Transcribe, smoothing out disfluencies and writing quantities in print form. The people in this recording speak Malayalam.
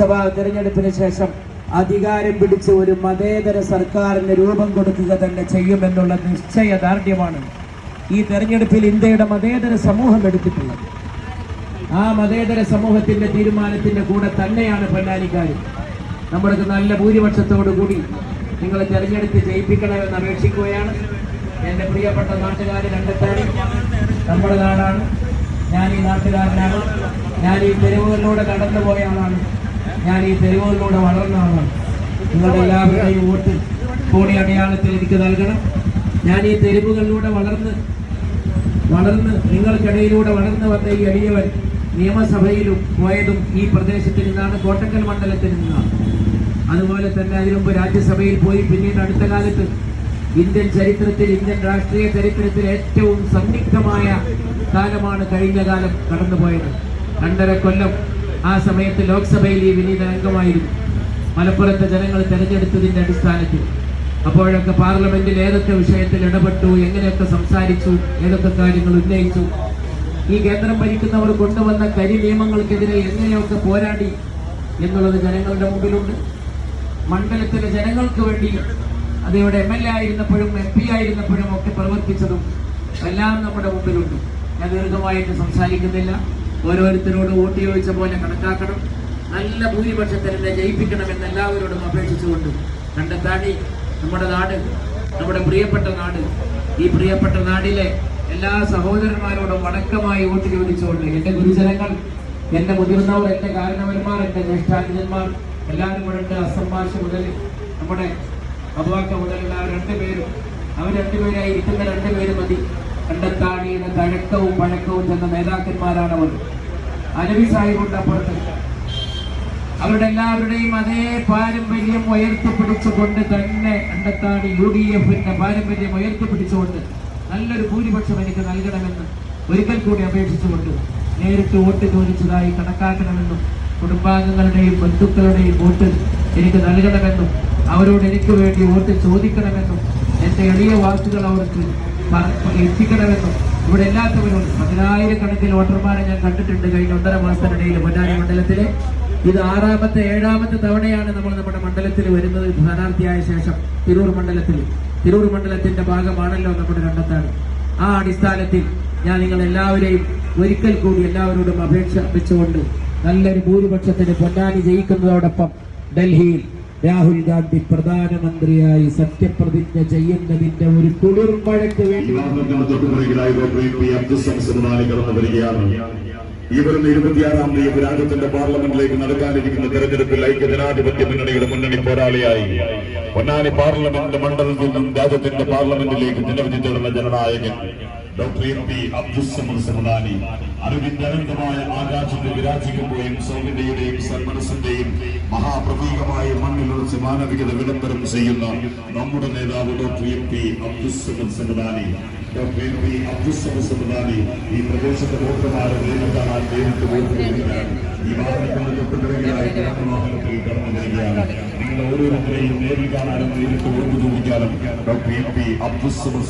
നിയമസഭാ തെരഞ്ഞെടുപ്പിന് ശേഷം അധികാരം പിടിച്ച ഒരു മതേതര സർക്കാരിന് രൂപം കൊടുക്കുക തന്നെ ചെയ്യുമെന്നുള്ള നിശ്ചയദാർഢ്യമാണ് ഈ തെരഞ്ഞെടുപ്പിൽ ഇന്ത്യയുടെ മതേതര സമൂഹം എടുത്തിട്ടുള്ളത്. ആ മതേതര സമൂഹത്തിന്റെ തീരുമാനത്തിന്റെ കൂടെ തന്നെയാണ് പൊന്നാനിക്കാരും. നമ്മൾക്ക് നല്ല ഭൂരിപക്ഷത്തോടു കൂടി നിങ്ങൾ തെരഞ്ഞെടുത്ത് ജയിപ്പിക്കണമെന്ന് അപേക്ഷിക്കുകയാണ്. എൻ്റെ പ്രിയപ്പെട്ട നാട്ടുകാർ കണ്ടെത്താനും നമ്മുടെ നാടാണ്, ഞാൻ ഈ നാട്ടുകാരനാണ്, ഞാൻ ഈ തെരുവുകളിലൂടെ കടന്നുപോയ ആളാണ്, ഞാൻ ഈ തെരുവുകളിലൂടെ വളർന്ന ആളാണ്. നിങ്ങളുടെ എല്ലാവരുടെയും വോട്ട് കോടി അടയാളത്തിൽ എനിക്ക് നൽകണം. ഞാൻ ഈ തെരുവുകളിലൂടെ വളർന്ന് നിങ്ങൾക്കിടയിലൂടെ വളർന്നു വന്ന ഈ എളിയവൻ നിയമസഭയിലും പോയതും ഈ പ്രദേശത്തിൽ നിന്നാണ്, കോട്ടക്കൽ മണ്ഡലത്തിൽ നിന്നാണ്. അതുപോലെ തന്നെ അതിനുമുമ്പ് രാജ്യസഭയിൽ പോയി, പിന്നീട് അടുത്ത കാലത്ത് ഇന്ത്യൻ രാഷ്ട്രീയ ചരിത്രത്തിൽ ഏറ്റവും സംദിഗ്ധമായ കാലമാണ് കഴിഞ്ഞ കാലം കടന്നുപോയത്. 2.5 കൊല്ലം ആ സമയത്ത് ലോക്സഭയിൽ ഈ വിനീത അംഗമായിരുന്നു. മലപ്പുറത്തെ ജനങ്ങൾ തെരഞ്ഞെടുത്തതിന്റെ അടിസ്ഥാനത്തിൽ അപ്പോഴൊക്കെ പാർലമെന്റിൽ ഏതൊക്കെ വിഷയത്തിൽ ഇടപെട്ടു, എങ്ങനെയൊക്കെ സംസാരിച്ചു, ഏതൊക്കെ കാര്യങ്ങൾ ഉന്നയിച്ചു, ഈ കേന്ദ്രം ഭരിക്കുന്നവർ കൊണ്ടുവന്ന കരി നിയമങ്ങൾക്കെതിരെ എങ്ങനെയൊക്കെ പോരാടി എന്നുള്ളത് ജനങ്ങളുടെ മുമ്പിലുണ്ട്. മണ്ഡലത്തിലെ ജനങ്ങൾക്ക് വേണ്ടി അതിവിടെ MLA ആയിരുന്നപ്പോഴും MP ആയിരുന്നപ്പോഴും ഒക്കെ പ്രവർത്തിച്ചതും എല്ലാം നമ്മുടെ മുമ്പിലുണ്ട്. ഞാൻ ദീർഘമായിട്ട് സംസാരിക്കുന്നില്ല. ഓരോരുത്തരോട് വോട്ട് ചോദിച്ച പോലെ കണക്കാക്കണം. നല്ല ഭൂരിപക്ഷത്തിൽ തന്നെ ജയിപ്പിക്കണമെന്ന് എല്ലാവരോടും അപേക്ഷിച്ചുകൊണ്ട് കണ്ടെത്താണി നമ്മുടെ നാട്, നമ്മുടെ പ്രിയപ്പെട്ട നാട്, ഈ പ്രിയപ്പെട്ട നാടിലെ എല്ലാ സഹോദരന്മാരോടും വണക്കമായി വോട്ട് ചോദിച്ചുകൊണ്ട് എൻ്റെ ഗുരുജനങ്ങൾ, എൻ്റെ മുതിർന്നവർ, എൻ്റെ കാരണവന്മാർ, എൻ്റെ ജ്യേഷ്ഠാനുജന്മാർ എല്ലാവരും കൂടെ ഉണ്ട്. അസംഭാഷ മുതൽ നമ്മുടെ അബുവാക്ക മുതലുള്ള അവർ രണ്ടുപേരായി ഇരിക്കുന്ന 2 പേര് മതി. കണ്ടത്താണിയുടെ തഴക്കവും പഴക്കവും ചെന്ന നേതാക്കന്മാരാണ് അവർ. അലവി സാഹിബുണ്ട് അപ്പുറത്ത്. അവരുടെ എല്ലാവരുടെയും അതേ പാരമ്പര്യം ഉയർത്തിപ്പിടിച്ചുകൊണ്ട് തന്നെ കണ്ടത്താണി UDF-ന്റെ പാരമ്പര്യം ഉയർത്തിപ്പിടിച്ചുകൊണ്ട് നല്ലൊരു ഭൂരിപക്ഷം എനിക്ക് നൽകണമെന്ന് ഒരിക്കൽ കൂടി അപേക്ഷിച്ചുകൊണ്ട് നേരിട്ട് വോട്ട് ചോദിച്ചതായി കണക്കാക്കണമെന്നും കുടുംബാംഗങ്ങളുടെയും ബന്ധുക്കളുടെയും വോട്ട് എനിക്ക് നൽകണമെന്നും അവരോട് എനിക്ക് വേണ്ടി വോട്ട് ചോദിക്കണമെന്നും എൻ്റെ എളിയ വാക്കുകൾ അവർക്ക് എത്തിക്കണമെന്നും ഇവിടെ എല്ലാത്തവരോട് 10,000-കണക്കിന് വോട്ടർമാരെ ഞാൻ കണ്ടിട്ടുണ്ട് കഴിഞ്ഞ 1.5 മാസത്തിനിടയിൽ പൊന്നാനി മണ്ഡലത്തിലെ. ഇത് 6ാമത്തെ 7ാമത്തെ തവണയാണ് നമ്മൾ നമ്മുടെ മണ്ഡലത്തിൽ വരുന്നത് സ്ഥാനാർത്ഥിയായ ശേഷം. തിരൂർ മണ്ഡലത്തിന്റെ ഭാഗമാണല്ലോ നമ്മുടെ കണ്ടത്താണ്. ആ അടിസ്ഥാനത്തിൽ ഞാൻ നിങ്ങൾ എല്ലാവരെയും ഒരിക്കൽ കൂടി എല്ലാവരോടും അപേക്ഷ വെച്ചുകൊണ്ട് നല്ലൊരു ഭൂരിപക്ഷത്തിന് പൊന്നാനി ജയിക്കുന്നതോടൊപ്പം ഡൽഹിയിൽ രാഹുൽ ഗാന്ധി പ്രധാനമന്ത്രിയായി സത്യപ്രതിജ്ഞ ചെയ്യുന്നതിന്റെ ഒരു കുളിർമഴയ്ക്ക് വേണ്ടി ഈ വരുന്ന 26-ാം തീയതി രാജ്യത്തിന്റെ പാർലമെന്റിലേക്ക് നടക്കാനിരിക്കുന്ന തെരഞ്ഞെടുപ്പിൽ ഐക്യജനാധിപത്യ മുന്നണിയുടെ മുന്നണി പോരാളിയായി പൊന്നാനി പാർലമെന്റ് മണ്ഡലത്തിൽ നിന്നും രാജ്യത്തിന്റെ പാർലമെന്റിലേക്ക് ജനവിധി ജനനായകൻ ഡോക്ടർ MP അബ്ദുൽ സമദ് സമദാനി അറിവിന്റെ അനന്തമായ ആകാശത്തിൽ വിരാജിക്കുമ്പോഴും സൗമ്യതയുടെയും സന്മനസ്സിന്റെയും മഹാപ്രതീകമായ മണ്ണിലുറച്ച് മാനവികത വിളംബരം ചെയ്യുന്ന നമ്മുടെ നേതാവ് doctor MP Abdul Samad Samadani. Doctor MP Abdul Samad Samadani ഈ പ്രദേശത്തെ വോട്ടർമാരെ നേരിൽ കാണാൻ നേരിട്ട് വോട്ട് ചെയ്യുകയാണ്. ഈ വാഹനത്തിന്റെ തൊട്ടുപിറകിലായി വാഹനത്തിൽ കടന്നു വരികയാണ്. നിങ്ങൾ ഓരോരുത്തരെയും നേരിൽ കാണാനും നേരിട്ട് വോട്ട് ചോദിക്കാനും ഡോക്ടർ MP അബ്ദുൽ സമദ്